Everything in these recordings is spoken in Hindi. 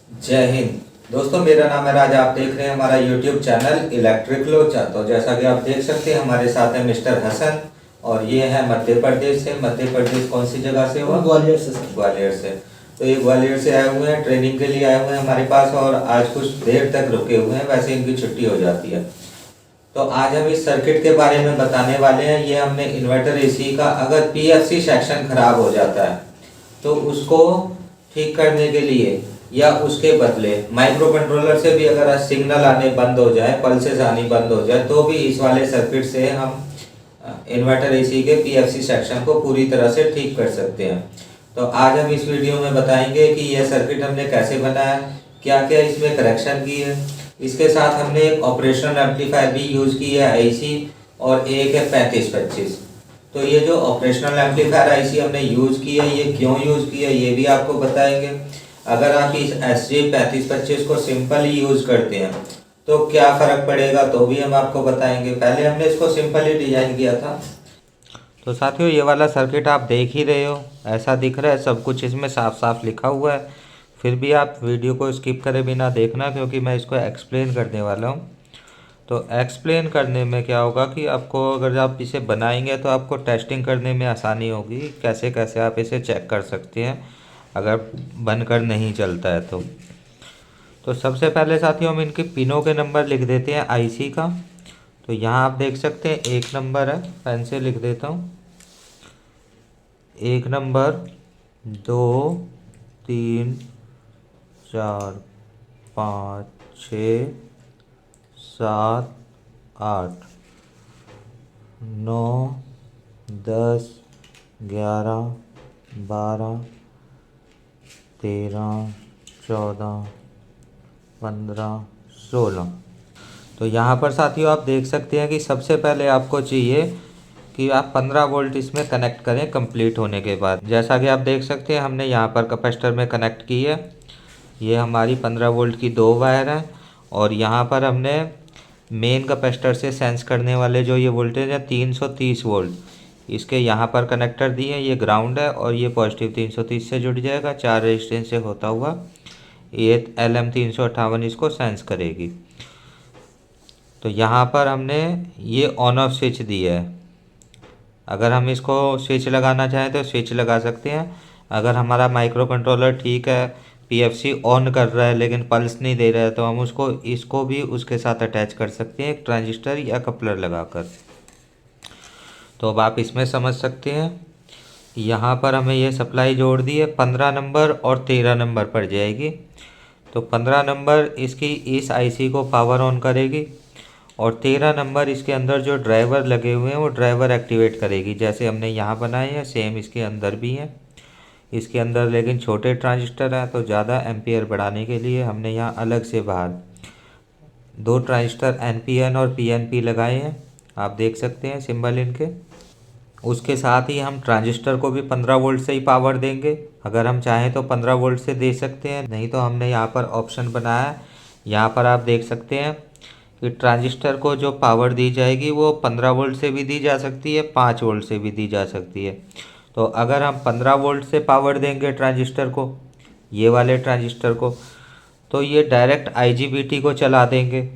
जय हिंद दोस्तों, मेरा नाम है राज। आप देख रहे हैं हमारा यूट्यूब चैनल इलेक्ट्रिक लोचा। तो जैसा कि आप देख सकते हैं हमारे साथ है मिस्टर हसन और ये है मध्य प्रदेश से। मध्य प्रदेश कौन सी जगह से हुआ? ग्वालियर से सर। ग्वालियर से। तो ये ग्वालियर से आए हुए हैं, ट्रेनिंग के लिए आए हुए हैं हमारे पास और आज कुछ देर तक रुके हुए हैं। वैसे इनकी छुट्टी हो जाती है। तो आज हम इस सर्किट के बारे में बताने वाले हैं। ये हमने इन्वर्टर एसी का अगर पीएफसी सेक्शन खराब हो जाता है तो उसको ठीक करने के लिए या उसके बदले माइक्रो कंट्रोलर से भी अगर सिग्नल आने बंद हो जाए, पल्सेस आनी बंद हो जाए, तो भी इस वाले सर्किट से हम इन्वर्टर एसी के पीएफसी सेक्शन को पूरी तरह से ठीक कर सकते हैं। तो आज हम इस वीडियो में बताएंगे कि यह सर्किट हमने कैसे बनाया, क्या क्या इसमें करेक्शन की है। इसके साथ हमने एक ऑपरेशनल एम्पलीफायर भी यूज़ की है आईसी, और एक है 3525। तो ये जो ऑपरेशनल एम्पलीफायर आईसी हमने यूज़ की है, ये क्यों यूज़ की है ये भी आपको बताएंगे। अगर आप इस SJ 3525 को सिंपल ही यूज़ करते हैं तो क्या फ़र्क पड़ेगा, तो भी हम आपको बताएंगे। पहले हमने इसको सिंपल ही डिज़ाइन किया था। तो साथियों, ये वाला सर्किट आप देख ही रहे हो, ऐसा दिख रहा है। सब कुछ इसमें साफ साफ लिखा हुआ है। फिर भी आप वीडियो को स्किप करे बिना देखना, क्योंकि मैं इसको एक्सप्लेन करने वाला हूँ। तो एक्सप्लेन करने में क्या होगा कि आपको, अगर आप इसे बनाएंगे तो आपको टेस्टिंग करने में आसानी होगी। कैसे कैसे आप इसे चेक कर सकते हैं अगर बनकर नहीं चलता है तो सबसे पहले साथियों हम इनके पिनों के नंबर लिख देते हैं आईसी का। तो यहाँ आप देख सकते हैं 1 नंबर है, पेन से लिख देता हूँ। 1 नंबर, 2, 3, 4, 5, 6, 7, 8, 9, 10, 11, 12, 13, 14, 15, 16। तो यहाँ पर साथियों आप देख सकते हैं कि सबसे पहले आपको चाहिए कि आप 15 वोल्ट इसमें कनेक्ट करें कंप्लीट होने के बाद। जैसा कि आप देख सकते हैं हमने यहाँ पर कैपेसिटर में कनेक्ट की है। ये हमारी 15 वोल्ट की 2 वायर हैं और यहाँ पर हमने मेन कैपेसिटर से सेंस करने वाले जो ये वोल्टेज है 330 वोल्ट, इसके यहाँ पर कनेक्टर दिए हैं। ये ग्राउंड है और ये पॉजिटिव 330 से जुड़ जाएगा। 4 रेजिस्टेंस से होता हुआ ये LM358 इसको सेंस करेगी। तो यहाँ पर हमने ये ऑन ऑफ स्विच दिया है। अगर हम इसको स्विच लगाना चाहें तो स्विच लगा सकते हैं। अगर हमारा माइक्रो कंट्रोलर ठीक है, पीएफसी ऑन कर रहा है लेकिन पल्स नहीं दे रहा है, तो हम इसको भी उसके साथ अटैच कर सकते हैं एक ट्रांजिस्टर या कपलर लगाकर। तो अब आप इसमें समझ सकते हैं। यहाँ पर हमें ये सप्लाई जोड़ दी है, 15 नंबर और 13 नंबर पर जाएगी। तो 15 नंबर इसकी इस आईसी को पावर ऑन करेगी और 13 नंबर इसके अंदर जो ड्राइवर लगे हुए हैं वो ड्राइवर एक्टिवेट करेगी। जैसे हमने यहाँ बनाए हैं सेम इसके अंदर भी हैं। इसके अंदर लेकिन छोटे ट्रांजिस्टर हैं, तो ज़्यादा एम्पियर बढ़ाने के लिए हमने यहाँ अलग से बाहर 2 ट्रांजिस्टर NPN और PNP लगाए हैं। आप देख सकते हैं सिंबल इनके। उसके साथ ही हम ट्रांजिस्टर को भी 15 वोल्ट से ही पावर देंगे। अगर हम चाहें तो 15 वोल्ट से दे सकते हैं, नहीं तो हमने यहाँ पर ऑप्शन बनाया है। यहाँ पर आप देख सकते हैं कि ट्रांजिस्टर को जो पावर दी जाएगी वो 15 वोल्ट से भी दी जा सकती है, 5 वोल्ट से भी दी जा सकती है। तो अगर हम 15 वोल्ट से पावर देंगे ट्रांजिस्टर को, ये वाले ट्रांजिस्टर को, तो ये डायरेक्ट IGBT को चला देंगे,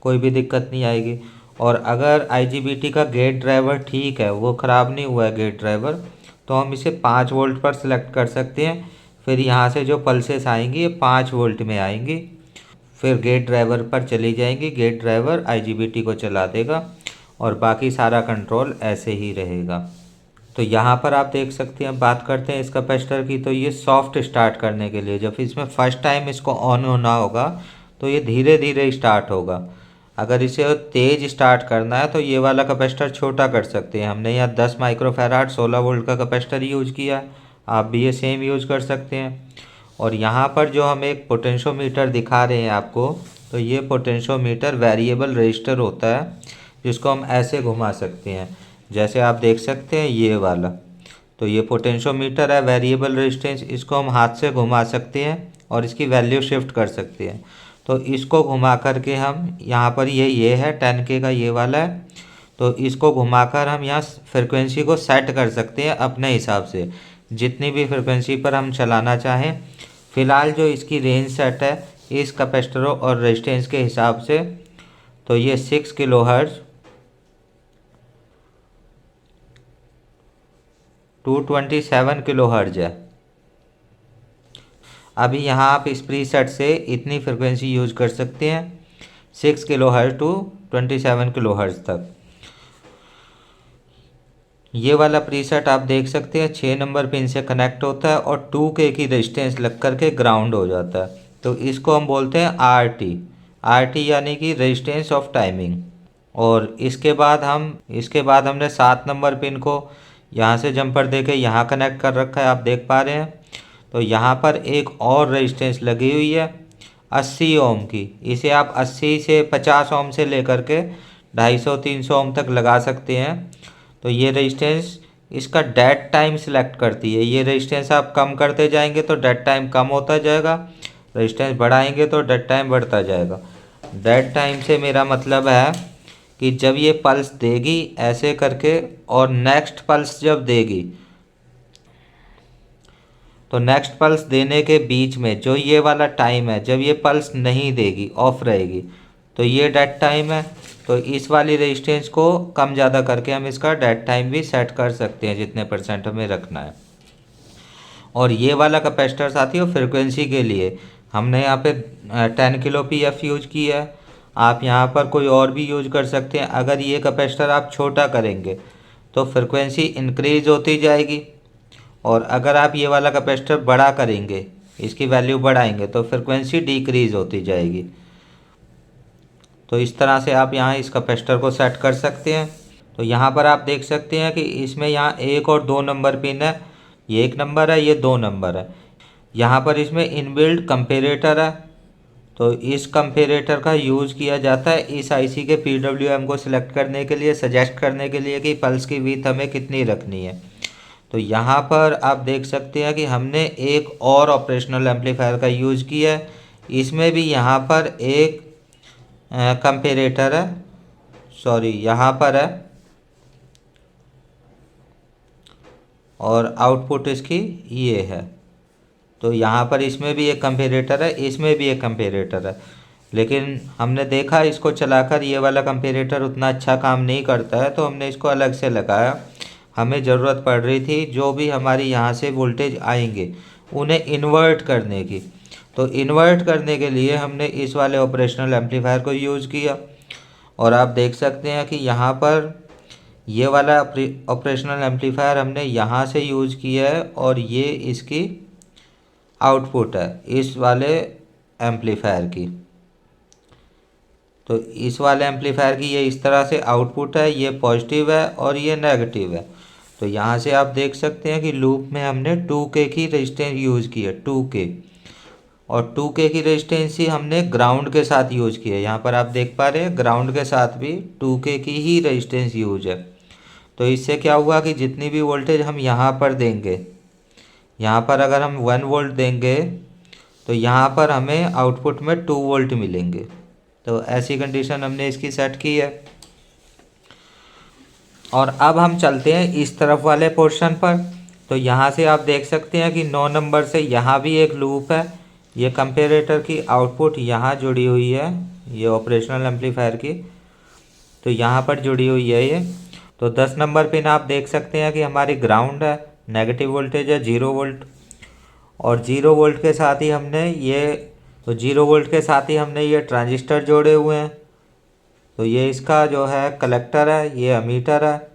कोई भी दिक्कत नहीं आएगी। और अगर IGBT का गेट ड्राइवर ठीक है, वो ख़राब नहीं हुआ है गेट ड्राइवर, तो हम इसे 5 वोल्ट पर सेलेक्ट कर सकते हैं। फिर यहाँ से जो पल्सेस आएंगी ये 5 वोल्ट में आएंगी, फिर गेट ड्राइवर पर चली जाएंगी। गेट ड्राइवर IGBT को चला देगा और बाकी सारा कंट्रोल ऐसे ही रहेगा। तो यहाँ पर आप देख सकते हैं, बात करते हैं इस कैपेसिटर की। तो ये सॉफ्ट स्टार्ट करने के लिए, जब इसमें फर्स्ट टाइम इसको ऑन होना होगा तो ये धीरे धीरे स्टार्ट होगा। अगर इसे तेज़ स्टार्ट करना है तो ये वाला कैपेसिटर छोटा कर सकते हैं। हमने यहाँ 10 माइक्रोफैराड 16 वोल्ट का कैपेसिटर यूज़ किया है, आप भी ये सेम यूज़ कर सकते हैं। और यहाँ पर जो हम एक पोटेंशियोमीटर दिखा रहे हैं आपको, तो ये पोटेंशियोमीटर वेरिएबल रजिस्टर होता है, जिसको हम ऐसे घुमा सकते हैं। जैसे आप देख सकते हैं ये वाला, तो ये पोटेंशियोमीटर है वेरिएबल रेजिस्टेंस, इसको हम हाथ से घुमा सकते हैं और इसकी वैल्यू शिफ्ट कर सकते हैं। तो इसको घुमा करके हम यहाँ पर ये है 10K का ये वाला है, तो इसको घुमाकर हम यहाँ फ्रिक्वेंसी को सेट कर सकते हैं अपने हिसाब से। जितनी भी फ्रिक्वेंसी पर हम चलाना चाहें फ़िलहाल जो इसकी रेंज सेट है इस कैपेसिटरों और रेजिस्टेंस के हिसाब से, तो ये 6 किलो हर्ट्ज 227 किलो हर्ट्ज है। अभी यहाँ आप इस प्रीसेट से इतनी फ्रिक्वेंसी यूज कर सकते हैं, 6 kilohertz to 27 kilohertz तक। ये वाला प्रीसेट आप देख सकते हैं 6 नंबर पिन से कनेक्ट होता है और 2K की रेजिस्टेंस लग करके ग्राउंड हो जाता है। तो इसको हम बोलते हैं RT यानी कि रेजिस्टेंस ऑफ टाइमिंग। और इसके बाद हमने 7 नंबर पिन को यहाँ से जंपर देके यहाँ कनेक्ट कर रखा है, आप देख पा रहे हैं। तो यहाँ पर एक और रेजिस्टेंस लगी हुई है 80 ओम की। इसे आप 80 से 50 ओम से लेकर के 250-300 ओम तक लगा सकते हैं। तो ये रेजिस्टेंस इसका डेड टाइम सिलेक्ट करती है। ये रेजिस्टेंस आप कम करते जाएंगे तो डेड टाइम कम होता जाएगा, रेजिस्टेंस बढ़ाएंगे तो डेड टाइम बढ़ता जाएगा। डेड टाइम से मेरा मतलब है कि जब ये पल्स देगी ऐसे करके और नेक्स्ट पल्स जब देगी, तो नेक्स्ट पल्स देने के बीच में जो ये वाला टाइम है जब ये पल्स नहीं देगी, ऑफ रहेगी, तो ये डेड टाइम है। तो इस वाली रेजिस्टेंस को कम ज़्यादा करके हम इसका डेड टाइम भी सेट कर सकते हैं जितने % हमें रखना है। और ये वाला कैपेसिटर साथियों फ्रिक्वेंसी के लिए हमने यहाँ पे 10 किलो PF यूज किया है। आप यहाँ पर कोई और भी यूज कर सकते हैं। अगर ये कैपेसिटर आप छोटा करेंगे तो फ्रिक्वेंसी इंक्रीज होती जाएगी, और अगर आप ये वाला कैपेसिटर बड़ा करेंगे, इसकी वैल्यू बढ़ाएंगे, तो फ्रिक्वेंसी डिक्रीज होती जाएगी। तो इस तरह से आप यहाँ इस कैपेसिटर को सेट कर सकते हैं। तो यहाँ पर आप देख सकते हैं कि इसमें यहाँ 1 और 2 नंबर पिन है। ये 1 नंबर है, ये 2 नंबर है। यहाँ पर इसमें इनबिल्ट कंपेरेटर है। तो इस कंपेरेटर का यूज़ किया जाता है इस IC के PWM को सिलेक्ट करने के लिए, सजेस्ट करने के लिए कि पल्स की विड्थ हमें कितनी रखनी है। तो यहाँ पर आप देख सकते हैं कि हमने एक और ऑपरेशनल एम्पलीफायर का यूज़ किया है। इसमें भी यहाँ पर एक कंपेरेटर है, सॉरी यहाँ पर है, और आउटपुट इसकी ये है। तो यहाँ पर इसमें भी एक कंपेरेटर है, इसमें भी एक कंपेरेटर है। लेकिन हमने देखा इसको चलाकर ये वाला कंपेरेटर उतना अच्छा काम नहीं करता है, तो हमने इसको अलग से लगाया। हमें ज़रूरत पड़ रही थी जो भी हमारी यहाँ से वोल्टेज आएंगे उन्हें इन्वर्ट करने की। तो इन्वर्ट करने के लिए हमने इस वाले ऑपरेशनल एम्पलीफायर को यूज़ किया। और आप देख सकते हैं कि यहाँ पर ये वाला ऑपरेशनल एम्पलीफायर हमने यहाँ से यूज़ किया है, और ये इसकी आउटपुट है इस वाले एम्पलीफायर की। तो इस वाले एम्पलीफायर की ये इस तरह से आउटपुट है, ये पॉजिटिव है और ये नेगेटिव है। तो यहाँ से आप देख सकते हैं कि लूप में हमने 2K की रेजिस्टेंस यूज़ की है, 2K। और 2K की रेजिस्टेंस ही हमने ग्राउंड के साथ यूज़ की है। यहाँ पर आप देख पा रहे हैं ग्राउंड के साथ भी 2K की ही रेजिस्टेंस यूज है। तो इससे क्या हुआ कि जितनी भी वोल्टेज हम यहाँ पर देंगे, यहाँ पर अगर हम 1 वोल्ट देंगे तो यहाँ पर हमें आउटपुट में 2 वोल्ट मिलेंगे। तो ऐसी कंडीशन हमने इसकी सेट की है। और अब हम चलते हैं इस तरफ वाले पोर्शन पर। तो यहाँ से आप देख सकते हैं कि 9 नंबर से यहाँ भी एक लूप है। ये कंपेरेटर की आउटपुट यहाँ जुड़ी हुई है, ये ऑपरेशनल एम्पलीफायर की, तो यहाँ पर जुड़ी हुई है ये। तो 10 नंबर पिन आप देख सकते हैं कि हमारी ग्राउंड है, नेगेटिव वोल्टेज है 0 वोल्ट। और 0 वोल्ट के साथ ही हमने ये ट्रांजिस्टर जोड़े हुए हैं। तो ये इसका जो है कलेक्टर है, ये अमीटर है,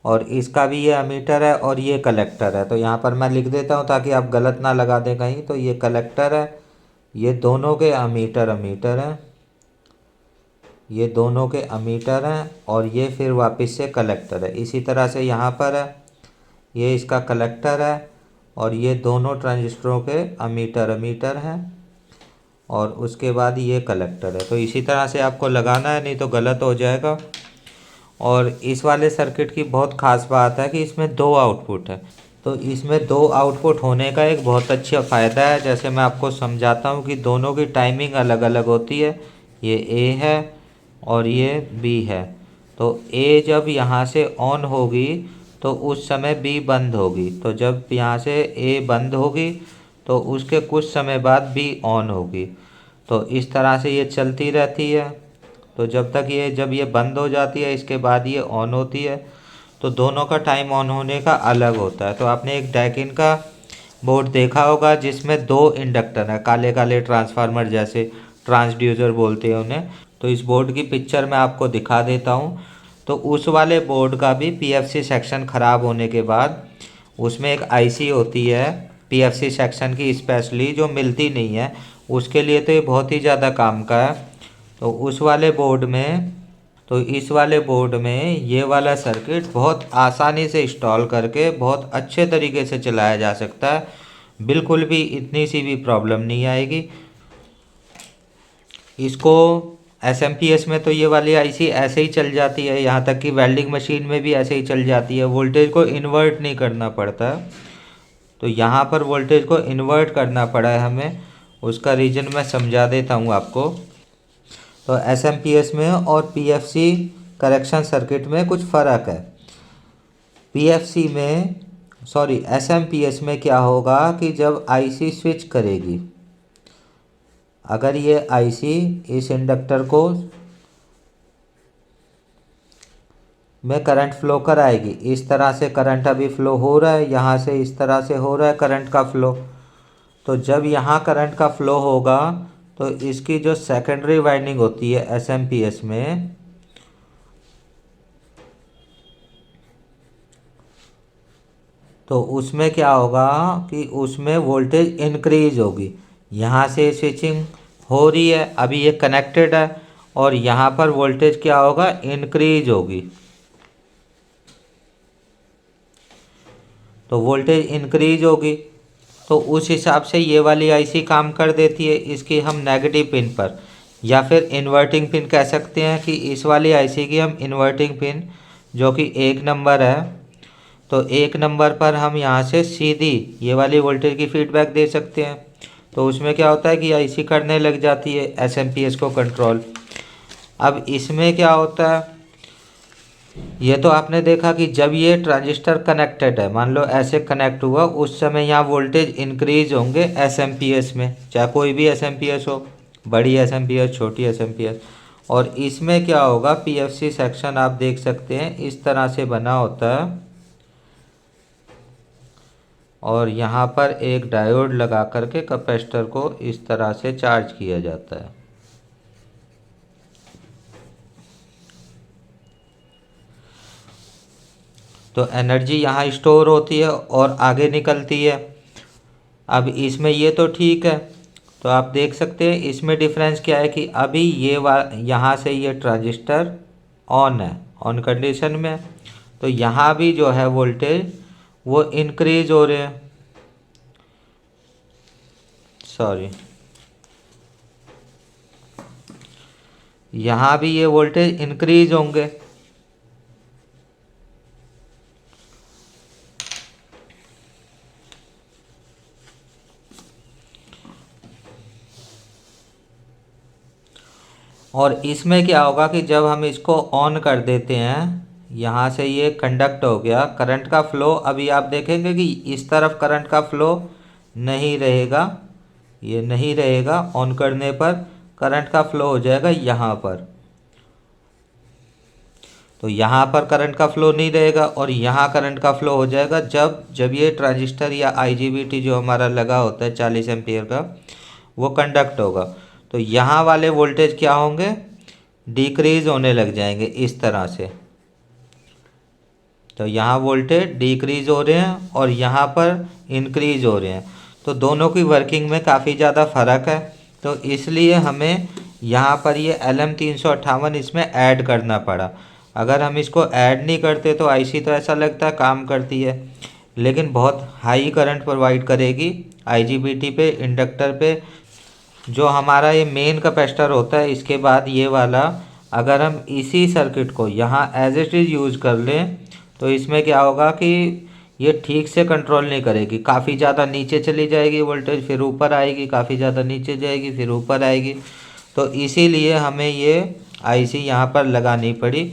और इसका भी ये अमीटर है और ये कलेक्टर है। तो यहाँ पर मैं लिख देता हूँ ताकि आप गलत ना लगा दें कहीं। तो ये कलेक्टर है, ये दोनों के अमीटर हैं, ये दोनों के अमीटर हैं, और ये फिर वापस से कलेक्टर है। इसी तरह से यहाँ पर है, ये इसका कलेक्टर है, और ये दोनों ट्रांजिस्टरों के अमीटर हैं, और उसके बाद ये कलेक्टर है। तो इसी तरह से आपको लगाना है, नहीं तो गलत हो जाएगा। और इस वाले सर्किट की बहुत ख़ास बात है कि इसमें 2 आउटपुट है। तो इसमें 2 आउटपुट होने का एक बहुत अच्छा फ़ायदा है। जैसे मैं आपको समझाता हूँ कि दोनों की टाइमिंग अलग अलग होती है। ये A है और ये B है। तो A जब यहाँ से ऑन होगी तो उस समय B बंद होगी। तो जब यहाँ से A बंद होगी तो उसके कुछ समय बाद भी ऑन होगी। तो इस तरह से ये चलती रहती है। तो जब ये बंद हो जाती है इसके बाद ये ऑन होती है। तो दोनों का टाइम ऑन होने का अलग होता है। तो आपने एक डैकिन का बोर्ड देखा होगा जिसमें दो इंडक्टर है, काले काले ट्रांसफार्मर जैसे, ट्रांसड्यूसर बोलते हैं उन्हें। तो इस बोर्ड की पिक्चर मैं आपको दिखा देता हूँ। तो उस वाले बोर्ड का भी पीएफसी सेक्शन ख़राब होने के बाद उसमें एक आईसी होती है पीएफसी सेक्शन की स्पेशली, जो मिलती नहीं है उसके लिए। तो ये बहुत ही ज़्यादा काम का है। तो उस वाले बोर्ड में तो इस वाले बोर्ड में ये वाला सर्किट बहुत आसानी से इंस्टॉल करके बहुत अच्छे तरीके से चलाया जा सकता है। बिल्कुल भी इतनी सी भी प्रॉब्लम नहीं आएगी इसको। एसएमपीएस में तो ये वाली आईसी ऐसे ही चल जाती है, यहाँ तक कि वेल्डिंग मशीन में भी ऐसे ही चल जाती है, वोल्टेज को इन्वर्ट नहीं करना पड़ता। तो यहाँ पर वोल्टेज को इन्वर्ट करना पड़ा है हमें, उसका रीज़न मैं समझा देता हूँ आपको। तो एसएमपीएस में और पीएफसी करेक्शन सर्किट में कुछ फ़र्क है। एसएमपीएस में क्या होगा कि जब आईसी स्विच करेगी, अगर ये आईसी इस इंडक्टर को में करंट फ्लो कराएगी, इस तरह से करंट अभी फ्लो हो रहा है, यहाँ से इस तरह से हो रहा है करंट का फ्लो। तो जब यहाँ करंट का फ्लो होगा तो इसकी जो सेकेंडरी वाइंडिंग होती है एसएमपीएस में, तो उसमें क्या होगा कि उसमें वोल्टेज इंक्रीज होगी। यहाँ से स्विचिंग हो रही है, अभी ये कनेक्टेड है, और यहाँ पर वोल्टेज क्या होगा, इंक्रीज होगी। तो वोल्टेज इंक्रीज होगी तो उस हिसाब से ये वाली आईसी काम कर देती है। इसकी हम नेगेटिव पिन पर या फिर इन्वर्टिंग पिन कह सकते हैं कि इस वाली आईसी की हम इन्वर्टिंग पिन जो कि 1 नंबर है, तो 1 नंबर पर हम यहाँ से सीधी ये वाली वोल्टेज की फीडबैक दे सकते हैं। तो उसमें क्या होता है कि आईसी करने लग जाती है एसएमपीएस को कंट्रोल। अब इसमें क्या होता है, ये तो आपने देखा कि जब ये ट्रांजिस्टर कनेक्टेड है, मान लो ऐसे कनेक्ट हुआ, उस समय यहाँ वोल्टेज इंक्रीज होंगे एसएमपीएस में, चाहे कोई भी एसएमपीएस हो, बड़ी एसएमपीएस छोटी एसएमपीएस। और इसमें क्या होगा, पीएफसी सेक्शन आप देख सकते हैं इस तरह से बना होता है, और यहाँ पर एक डायोड लगा करके कैपेसिटर को इस तरह से चार्ज किया जाता है। तो एनर्जी यहाँ स्टोर होती है और आगे निकलती है। अब इसमें ये तो ठीक है, तो आप देख सकते हैं इसमें डिफरेंस क्या है कि अभी यहाँ से ये ट्रांजिस्टर ऑन है, ऑन कंडीशन में, तो यहाँ भी जो है वोल्टेज वो इंक्रीज हो रहे हैं, यहाँ भी ये वोल्टेज इंक्रीज होंगे। और इसमें क्या होगा कि जब हम इसको ऑन कर देते हैं, यहाँ से ये कंडक्ट हो गया करंट का फ्लो, अभी आप देखेंगे कि इस तरफ करंट का फ्लो नहीं रहेगा, ये नहीं रहेगा। ऑन करने पर करंट का फ्लो हो जाएगा यहाँ पर, तो यहाँ पर करंट का फ्लो नहीं रहेगा और यहाँ करंट का फ्लो हो जाएगा जब ये ट्रांजिस्टर या आईजीबीटी जो हमारा लगा होता है 40 एम्पियर का, वो कंडक्ट होगा। तो यहाँ वाले वोल्टेज क्या होंगे, डिक्रीज होने लग जाएंगे इस तरह से। तो यहाँ वोल्टेज डिक्रीज हो रहे हैं और यहाँ पर इंक्रीज हो रहे हैं, तो दोनों की वर्किंग में काफ़ी ज़्यादा फ़र्क है। तो इसलिए हमें यहाँ पर ये LM358 इसमें ऐड करना पड़ा। अगर हम इसको ऐड नहीं करते तो आईसी तो ऐसा लगता है काम करती है, लेकिन बहुत हाई करंट प्रोवाइड करेगी आईजीबीटी पे, इंडक्टर पे। जो हमारा ये मेन कैपेसिटर होता है, इसके बाद ये वाला, अगर हम इसी सर्किट को यहाँ एज इट इज़ यूज़ कर लें तो इसमें क्या होगा कि ये ठीक से कंट्रोल नहीं करेगी, काफ़ी ज़्यादा नीचे चली जाएगी वोल्टेज, फिर ऊपर आएगी, काफ़ी ज़्यादा नीचे जाएगी, फिर ऊपर आएगी। तो इसीलिए हमें ये आईसी यहाँ पर लगानी पड़ी।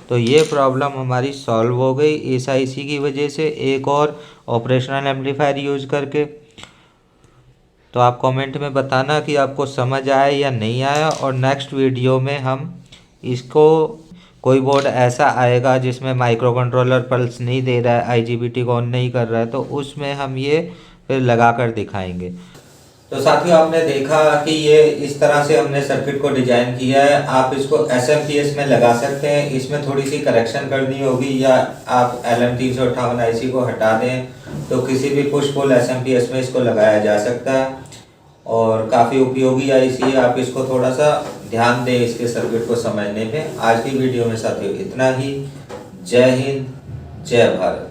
तो ये प्रॉब्लम हमारी सॉल्व हो गई इस आईसी की वजह से, एक और ऑपरेशनल एम्पलीफायर यूज़ करके। तो आप कमेंट में बताना कि आपको समझ आया या नहीं आया, और नेक्स्ट वीडियो में हम इसको, कोई बोर्ड ऐसा आएगा जिसमें माइक्रो कंट्रोलर पल्स नहीं दे रहा है, आईजीबीटी को ऑन नहीं कर रहा है, तो उसमें हम ये फिर लगा कर दिखाएंगे। तो साथियों, आपने देखा कि ये इस तरह से हमने सर्किट को डिजाइन किया है। आप इसको SMPS में लगा सकते हैं, इसमें थोड़ी सी करेक्शन करनी होगी, या आप LM358 IC को हटा दें तो किसी भी पुश पुल SMPS में इसको लगाया जा सकता है, और काफ़ी उपयोगी IC है। आप इसको थोड़ा सा ध्यान दें इसके सर्किट को समझने में। आज की वीडियो में साथियों इतना ही। जय हिंद, जय भारत।